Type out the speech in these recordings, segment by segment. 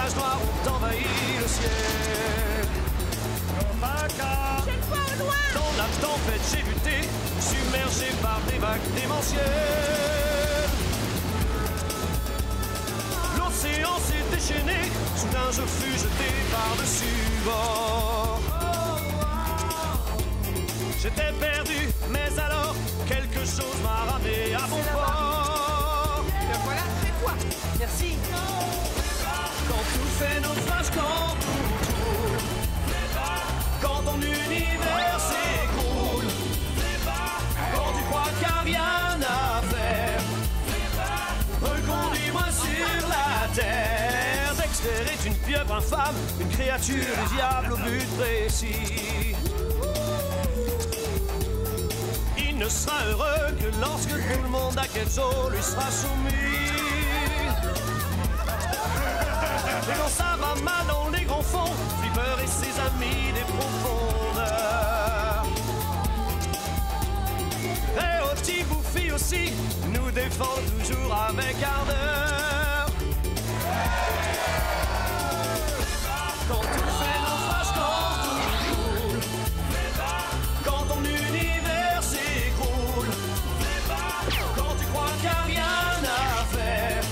nuages noirs ont envahi le ciel. L'Opaka, Je le vois au loin. dans la tempête j'ai buté, submergé par des vagues démentielles. L'océan s'est déchaîné, soudain je fus jeté par-dessus bord. J'étais perdu, mais alors quelque chose m'a ramené à bon port. Le voilà, c'est toi. Merci. Quand tout fait naufrage, quand tout coule, quand ton univers s'écroule, quand tu crois qu'il n'y a rien à faire, reconduis-moi sur la terre. Dexter est une pieuvre infâme, une créature du diable au but précis. Il ne sera heureux que lorsque tout le monde à Quetzal lui sera soumis. Et quand ça va mal dans les grands fonds, Flipper et ses amis des profondeurs. Et Oti Bouffi aussi nous défend toujours avec ardeur. Quand tout fait naufrage, quand tout coule, quand ton univers s'écroule, quand tu crois qu'il n'y a rien à faire,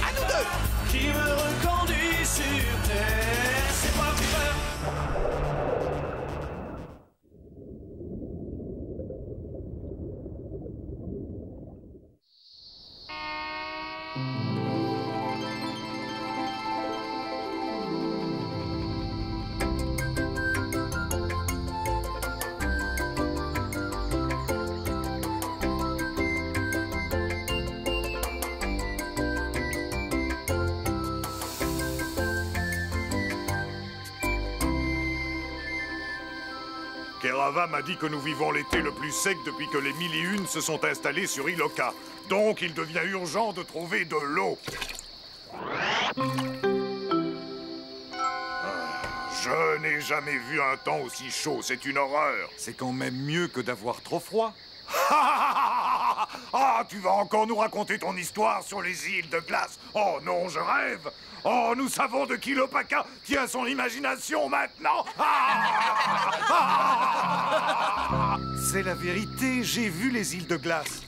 À nous deux. qui me reconduit sur terre, c'est pas Flipper. Kerava m'a dit que nous vivons l'été le plus sec depuis que les 1001 se sont installés sur Iloka. Donc il devient urgent de trouver de l'eau. Je n'ai jamais vu un temps aussi chaud, c'est une horreur. C'est quand même mieux que d'avoir trop froid. Ah, tu vas encore nous raconter ton histoire sur les îles de glace. Oh non, je rêve. Oh, nous savons de qui l'Opaka tient son imagination maintenant. C'est la vérité, j'ai vu les îles de glace.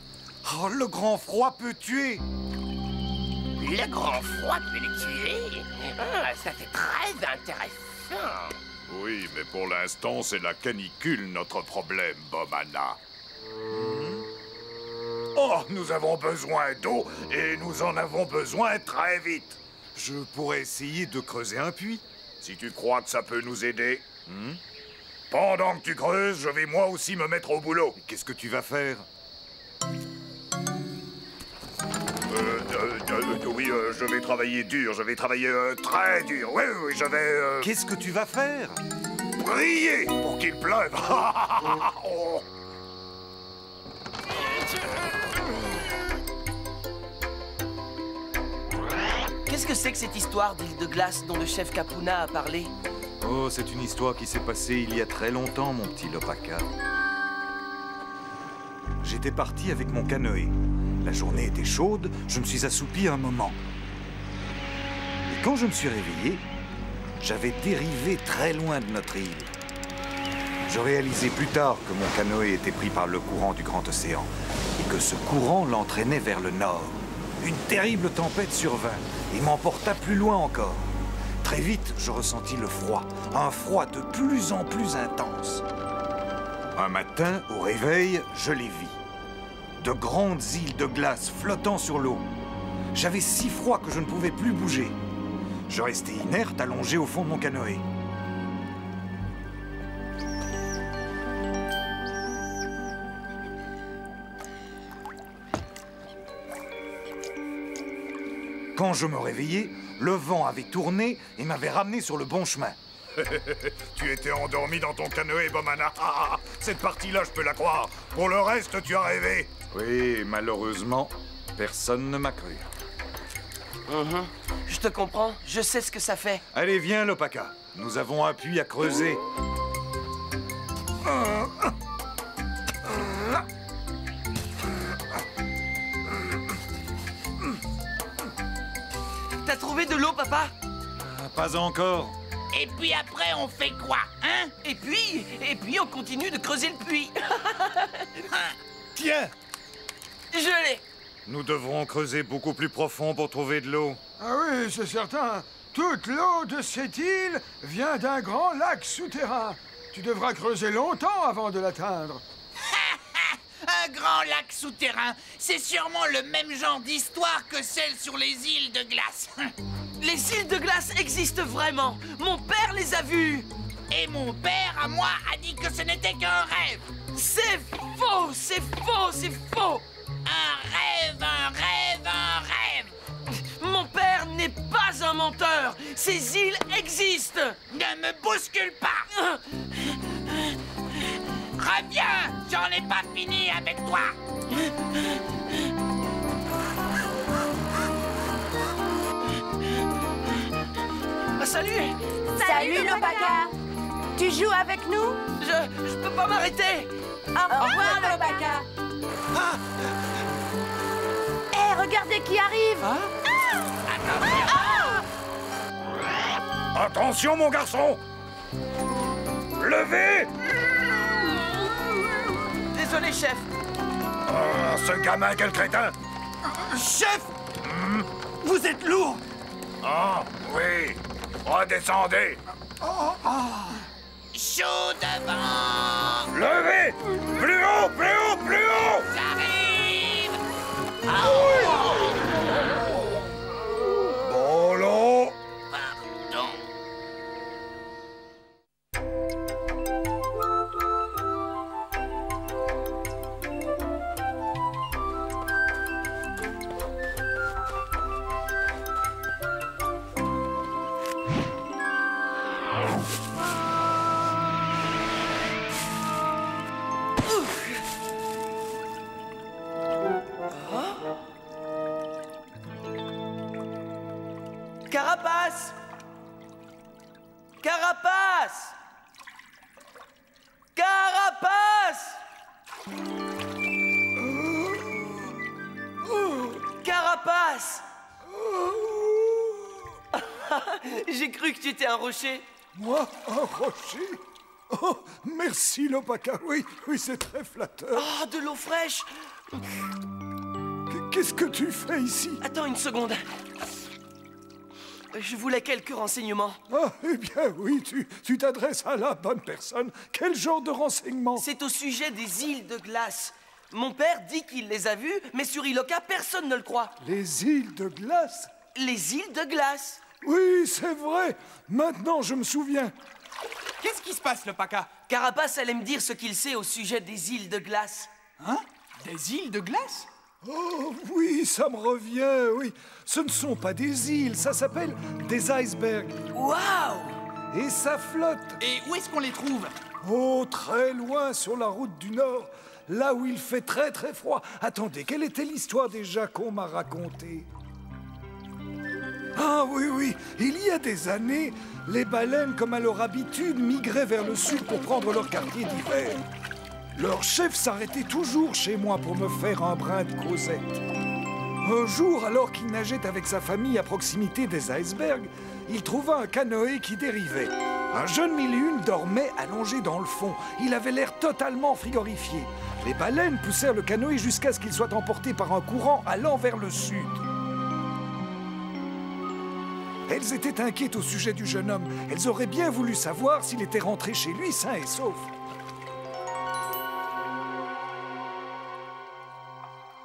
Oh, le grand froid peut tuer. Le grand froid peut les tuer. Ah, ça c'est très intéressant. Oui, mais pour l'instant, c'est la canicule notre problème, Bomana. Oh, nous avons besoin d'eau et nous en avons besoin très vite. Je pourrais essayer de creuser un puits. Si tu crois que ça peut nous aider. Pendant que tu creuses, je vais moi aussi me mettre au boulot. Qu'est-ce que tu vas faire? Oui, je vais travailler dur, je vais travailler très dur. Oui, oui, je vais Qu'est-ce que tu vas faire? prier pour qu'il pleuve. Oh. Qu'est-ce que c'est que cette histoire d'île de glace dont le chef Capuna a parlé? Oh, c'est une histoire qui s'est passée il y a très longtemps, mon petit Lopaka. J'étais parti avec mon canoë. La journée était chaude, je me suis assoupi un moment. Et quand je me suis réveillé, j'avais dérivé très loin de notre île. Je réalisai plus tard que mon canoë était pris par le courant du grand océan et que ce courant l'entraînait vers le nord. Une terrible tempête survint et m'emporta plus loin encore. Très vite, je ressentis le froid, un froid de plus en plus intense. Un matin, au réveil, je les vis. De grandes îles de glace flottant sur l'eau. J'avais si froid que je ne pouvais plus bouger. Je restais inerte, allongé au fond de mon canoë. Quand je me réveillais, le vent avait tourné et m'avait ramené sur le bon chemin. Tu étais endormi dans ton canoë, Bomana. Cette partie-là, je peux la croire. Pour le reste, tu as rêvé. Oui, malheureusement, personne ne m'a cru. Je te comprends, je sais ce que ça fait. Allez, viens, Lopaka. Nous avons un puits à creuser. T'as trouvé de l'eau, papa? Pas encore. Et puis après, on fait quoi, hein? Et puis on continue de creuser le puits. Tiens! Je l'ai. Nous devrons creuser beaucoup plus profond pour trouver de l'eau. Ah oui, c'est certain. Toute l'eau de cette île vient d'un grand lac souterrain. Tu devras creuser longtemps avant de l'atteindre. Un grand lac souterrain, c'est sûrement le même genre d'histoire que celle sur les îles de glace. Les îles de glace existent vraiment. Mon père les a vues. Et mon père, à moi, a dit que ce n'était qu'un rêve. C'est faux, c'est faux, c'est faux. Un rêve, un rêve, un rêve. Mon père n'est pas un menteur. Ces îles existent. Ne me bouscule pas. Reviens, j'en ai pas fini avec toi. Ah, salut. Salut, Lopaka. Tu joues avec nous? Je peux pas m'arrêter. Au revoir, Lopaka. Hé, regardez qui arrive. Attention, mon garçon! Levez! Désolé, chef. Ah, ce gamin, quel crétin! Chef, vous êtes lourd. Ah, oui. Redescendez. Chaud devant. Levez! Plus haut, plus haut, plus haut! J'arrive. Bolo! Pardon. Carapace. Carapace. Carapace. Carapace. J'ai cru que tu étais un rocher. Moi, un rocher? Oh, merci, Lopaka. Oui, oui, c'est très flatteur. Oh, de l'eau fraîche. Qu'est-ce que tu fais ici? Attends une seconde. Je voulais quelques renseignements. Ah, eh bien, oui, tu t'adresses à la bonne personne. Quel genre de renseignements? C'est au sujet des îles de glace. Mon père dit qu'il les a vues, mais sur Iloka, personne ne le croit. Les îles de glace? Les îles de glace. Oui, c'est vrai. Maintenant, je me souviens. Qu'est-ce qui se passe, Lopaka? Carapace allait me dire ce qu'il sait au sujet des îles de glace. Hein? Des îles de glace? Oh, oui, ça me revient, oui. Ce ne sont pas des îles, ça s'appelle des icebergs. Waouh! Et ça flotte. Et où est-ce qu'on les trouve? Oh, très loin sur la route du Nord, là où il fait très très froid. Attendez, quelle était l'histoire déjà qu'on m'a racontée? Ah oui, oui, il y a des années, les baleines, comme à leur habitude, migraient vers le sud pour prendre leur quartier d'hiver. Leur chef s'arrêtait toujours chez moi pour me faire un brin de causette. Un jour, alors qu'il nageait avec sa famille à proximité des icebergs, il trouva un canoë qui dérivait. Un jeune mille et une dormait allongé dans le fond. Il avait l'air totalement frigorifié. Les baleines poussèrent le canoë jusqu'à ce qu'il soit emporté par un courant allant vers le sud. Elles étaient inquiètes au sujet du jeune homme. Elles auraient bien voulu savoir s'il était rentré chez lui sain et sauf.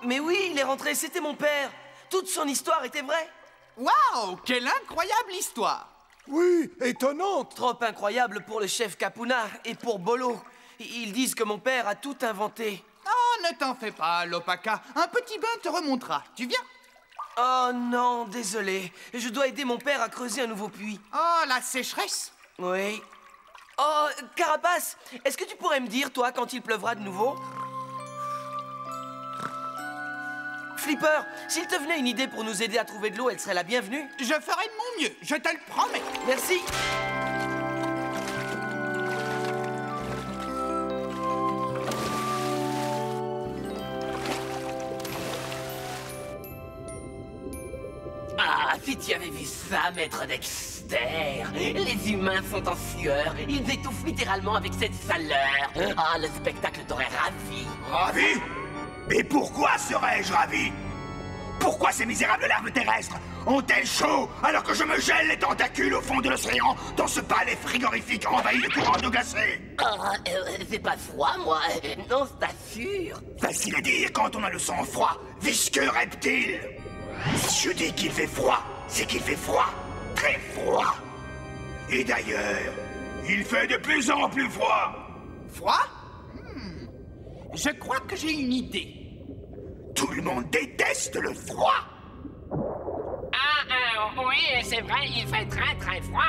Mais oui, il est rentré, c'était mon père. Toute son histoire était vraie. Waouh! Quelle incroyable histoire! Oui, étonnante. Trop incroyable pour le chef Capuna et pour Bolo. Ils disent que mon père a tout inventé. Oh, ne t'en fais pas, Lopaka. Un petit bain te remontera. Tu viens? Oh non, désolé. Je dois aider mon père à creuser un nouveau puits. Oh, la sécheresse! Oui. Oh, Carapace, est-ce que tu pourrais me dire, toi, quand il pleuvra de nouveau? Flipper, s'il te venait une idée pour nous aider à trouver de l'eau, elle serait la bienvenue. Je ferai de mon mieux, je te le promets. Merci. Ah, si tu avais vu ça, maître Dex. Dexter, les humains sont en sueur. Ils étouffent littéralement avec cette chaleur. Ah, le spectacle t'aurait ravi. Ravi? Mais pourquoi serais-je ravi? Pourquoi ces misérables larves terrestres ont-elles chaud alors que je me gèle les tentacules au fond de l'océan dans ce palais frigorifique envahi de courants d'eau glacée? C'est pas froid, moi. Non, je t'assure. Facile à dire quand on a le sang froid, visqueux reptile. Si je dis qu'il fait froid, c'est qu'il fait froid. Très froid. Et d'ailleurs, il fait de plus en plus froid. Froid? Je crois que j'ai une idée. Tout le monde déteste le froid. Oui, c'est vrai, il fait très très froid.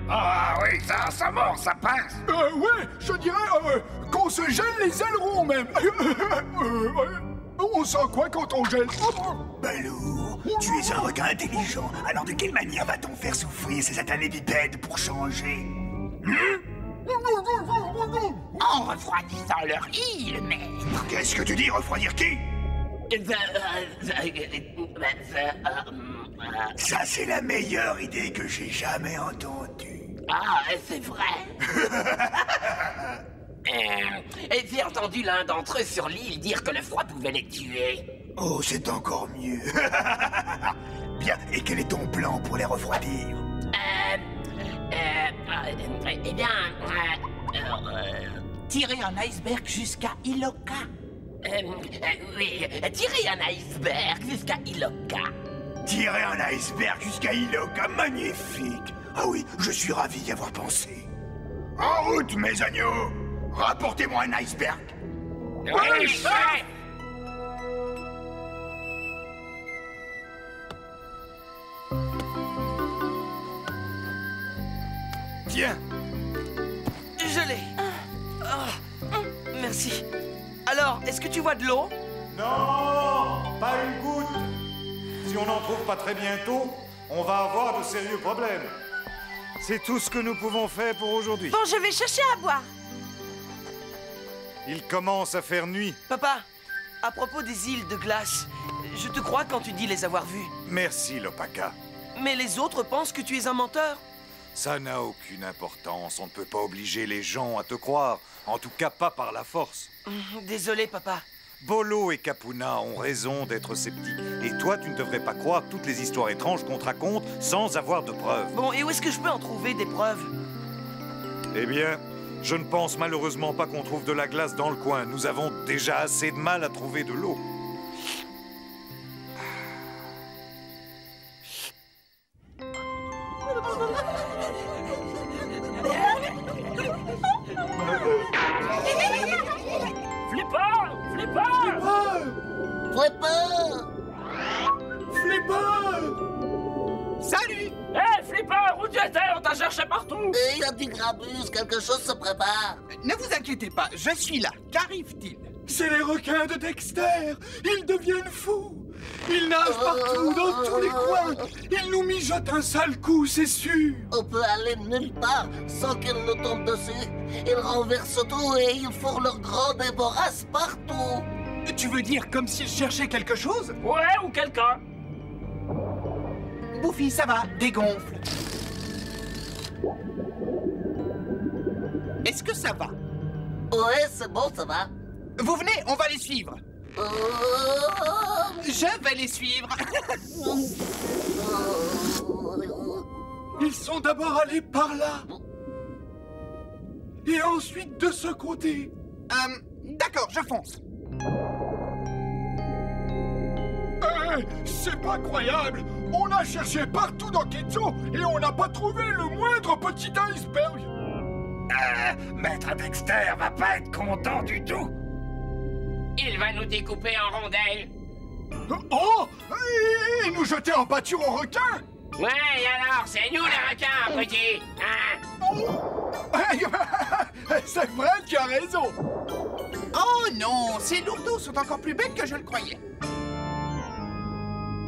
Ah oui, ça mord, ça pince. Ouais, je dirais qu'on se gèle les ailerons même. On sent quoi quand on gèle? Balou, tu es un requin intelligent. Alors de quelle manière va-t-on faire souffrir ces satanés bipèdes pour changer? En refroidissant leur île, maître. Qu'est-ce que tu dis, refroidir qui? Ça, c'est la meilleure idée que j'ai jamais entendue. Ah, c'est vrai. J'ai entendu l'un d'entre eux sur l'île dire que le froid pouvait les tuer. Oh, c'est encore mieux. Bien, et quel est ton plan pour les refroidir? Eh bien... Tirer un iceberg jusqu'à Iloka. Oui, tirer un iceberg jusqu'à Iloka. Tirer un iceberg jusqu'à Iloka, magnifique. Ah oui, je suis ravi d'y avoir pensé. En route, mes agneaux. Rapportez-moi un iceberg. Oui, chef. Tiens. Je l'ai. Merci. Alors, est-ce que tu vois de l'eau? Non, pas une goutte. Si on n'en trouve pas très bientôt, on va avoir de sérieux problèmes. C'est tout ce que nous pouvons faire pour aujourd'hui. Bon, je vais chercher à boire. Il commence à faire nuit. Papa, à propos des îles de glace, je te crois quand tu dis les avoir vues. Merci, Lopaka. Mais les autres pensent que tu es un menteur. Ça n'a aucune importance. On ne peut pas obliger les gens à te croire. En tout cas, pas par la force. Désolé, papa. Bolo et Capuna ont raison d'être sceptiques. Et toi, tu ne devrais pas croire toutes les histoires étranges qu'on te raconte sans avoir de preuves. Bon, et où est-ce que je peux en trouver des preuves? Eh bien, je ne pense malheureusement pas qu'on trouve de la glace dans le coin. Nous avons déjà assez de mal à trouver de l'eau. Flipper! Salut! Hé, Flipper, où tu étais? On t'a cherché partout! Il y a du Grabus, quelque chose se prépare. Ne vous inquiétez pas, je suis là. Qu'arrive-t-il? C'est les requins de Dexter. Ils deviennent fous. Ils nagent partout, dans tous les coins. Ils nous mijotent un sale coup, c'est sûr. On peut aller nulle part sans qu'ils nous tombent dessus. Ils renversent tout et ils font leur grande déborasse partout. Tu veux dire comme s'ils cherchaient quelque chose? Ouais, ou quelqu'un. Bouffi, ça va, dégonfle. Est-ce que ça va? Ouais, c'est bon, ça va. Vous venez, on va les suivre. Je vais les suivre. Ils sont d'abord allés par là. Et ensuite de ce côté. D'accord, je fonce. C'est pas croyable. On a cherché partout dans Ketso et on n'a pas trouvé le moindre petit iceberg. Maître Dexter va pas être content du tout. Il va nous découper en rondelles. Oh! Et nous jeter en pâture aux requins? Ouais, et alors, c'est nous les requins, petit. Hein? C'est vrai, tu as raison. Oh non, ces lourdeaux sont encore plus bêtes que je le croyais.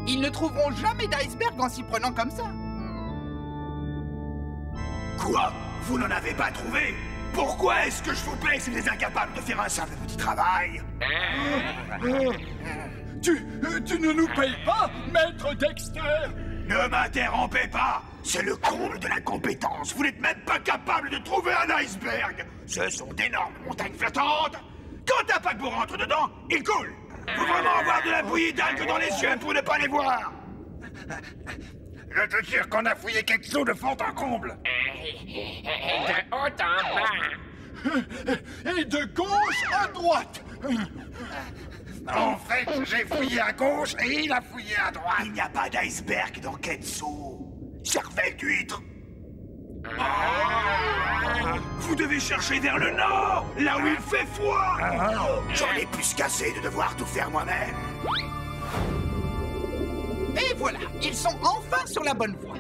Ils ne trouveront jamais d'iceberg en s'y prenant comme ça. Quoi? Vous n'en avez pas trouvé? Pourquoi est-ce que je vous paie si vous êtes incapable de faire un simple petit travail? Tu ne nous payes pas, maître Dexter? Ne m'interrompez pas! C'est le comble de l'incompétence! Vous n'êtes même pas capable de trouver un iceberg! Ce sont d'énormes montagnes flottantes! Quand un paquebot rentre dedans, il coule! Faut vraiment avoir de la bouillie d'algues dans les yeux pour ne pas les voir! Je te jure qu'on a fouillé Ketsu de fond en comble! De haut en bas! Et de gauche à droite! En fait, j'ai fouillé à gauche et il a fouillé à droite! Il n'y a pas d'iceberg dans Ketsu! Cervelle d'huître! Vous devez chercher vers le nord, là où il fait froid! J'en ai plus qu'assez de devoir tout faire moi-même! Et voilà, ils sont enfin sur la bonne voie.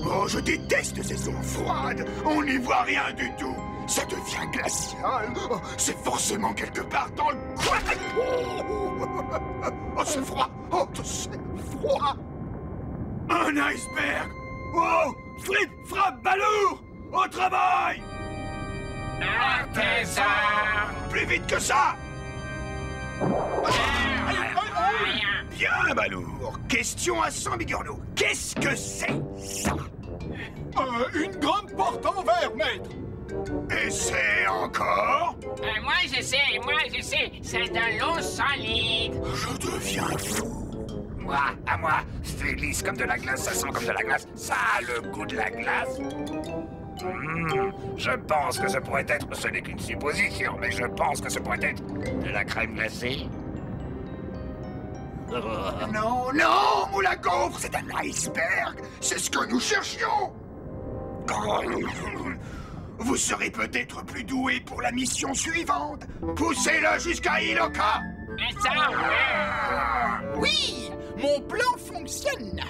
Oh, je déteste ces eaux froides! On n'y voit rien du tout! Ça devient glacial! Oh, c'est forcément quelque part dans le coin! Oh, c'est froid! Oh, c'est froid! Un iceberg! Oh! Fripp, frappe, balourd! Au travail! Artisan! Plus vite que ça! Bien, balourd! Question à 100 bigorneaux. Qu'est-ce que c'est, ça? Une grande porte en verre, maître! Et c'est encore? Moi je sais, c'est de l'eau solide. Je deviens fou. Moi, à moi, c'est lisse comme de la glace, ça sent comme de la glace, ça a le goût de la glace. Je pense que ce pourrait être, ce n'est qu'une supposition, mais je pense que ce pourrait être de la crème glacée. Non, non, moule à gaufre, c'est un iceberg. C'est ce que nous cherchions. Vous serez peut-être plus doué pour la mission suivante. Poussez-le jusqu'à Iloka. Oui, mon plan fonctionne.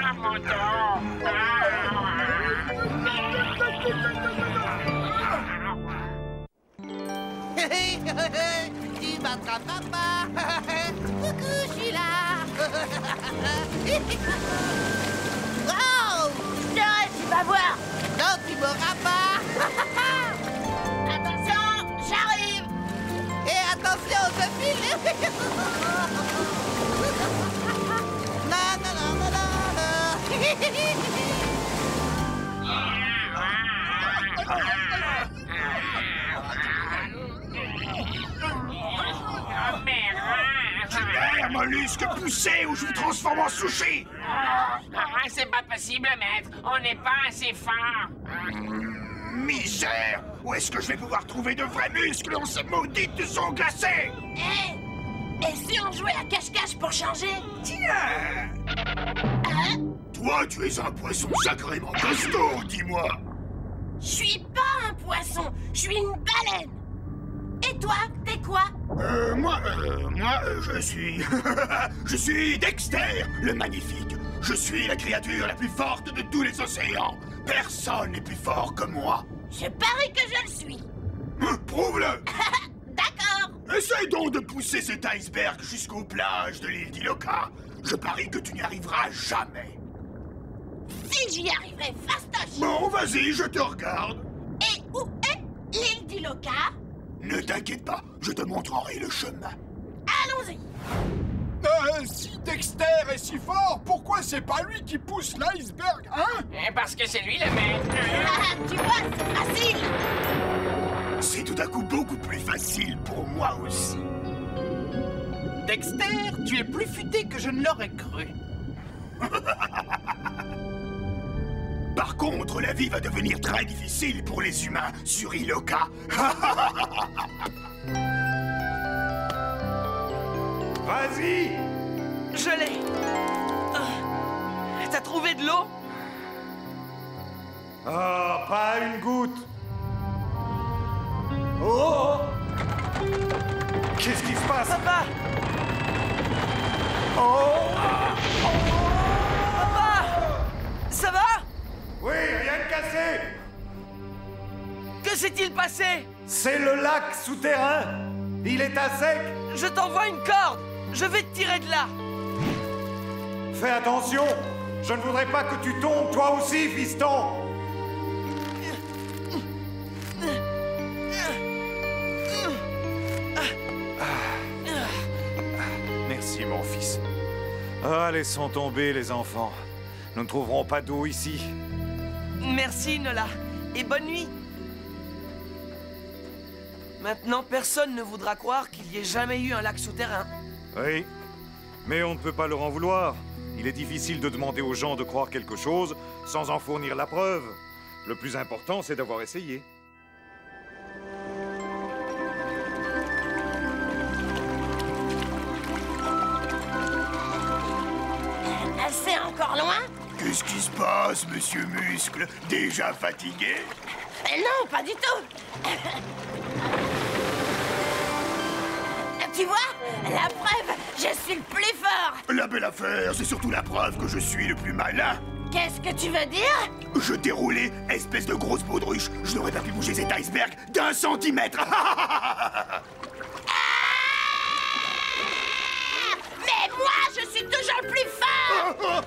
Ah, mon dos. Tu m'attraperas pas. Coucou, je suis là. Oh, Joël, tu vas voir. Non, tu m'auras pas. Attention, j'arrive. Et attention, je file. Non, non, non, non, non, Merde, mollusque, poussez ou je vous transforme en sushi. C'est pas possible, maître. On n'est pas assez fort. Misère! Où est-ce que je vais pouvoir trouver de vrais muscles dans ces maudites eaux glacées? Et si on jouait à cache-cache pour changer? Tiens! Hein? Toi, tu es un poisson sacrément costaud, dis-moi! Je suis pas un poisson, je suis une baleine. Et toi, t'es quoi? Moi, je suis... je suis Dexter, le magnifique. Je suis la créature la plus forte de tous les océans. Personne n'est plus fort que moi. Je parie que je le suis. Prouve-le. D'accord. Essaye donc de pousser cet iceberg jusqu'aux plages de l'île d'Iloka. Je parie que tu n'y arriveras jamais. Si j'y arriverai fastoche. Bon, vas-y, je te regarde. Et où est l'île d'Iloka? Ne t'inquiète pas, je te montrerai le chemin. Allons-y. Si Dexter est si fort, pourquoi c'est pas lui qui pousse l'iceberg, hein? Parce que c'est lui le maître. Tu vois, c'est facile. C'est tout à coup beaucoup plus facile pour moi aussi. Dexter, tu es plus futé que je ne l'aurais cru. Par contre, la vie va devenir très difficile pour les humains sur Iloka. Vas-y! Je l'ai. T'as trouvé de l'eau? Oh, pas une goutte! Oh! Qu'est-ce qui se passe? Papa! Oh! Papa! Ça va? Oui, rien de cassé! Que s'est-il passé? C'est le lac souterrain! Il est à sec. Je t'envoie une corde. Je vais te tirer de là. Fais attention. Je ne voudrais pas que tu tombes, toi aussi, fiston. Merci, mon fils. Ah, laissons tomber, les enfants. Nous ne trouverons pas d'eau ici. Merci, Nola. Et bonne nuit. Maintenant, personne ne voudra croire qu'il n'y ait jamais eu un lac souterrain. Oui, mais on ne peut pas leur en vouloir. Il est difficile de demander aux gens de croire quelque chose sans en fournir la preuve. Le plus important, c'est d'avoir essayé. C'est encore loin? Qu'est-ce qui se passe, monsieur Muscle? Déjà fatigué? Non, pas du tout. Tu vois? La preuve, je suis le plus fort. La belle affaire, c'est surtout la preuve que je suis le plus malin. Qu'est-ce que tu veux dire? Je t'ai roulé, espèce de grosse baudruche. Je n'aurais pas pu bouger cet iceberg d'1 centimètre. Mais moi, je suis toujours le plus fort.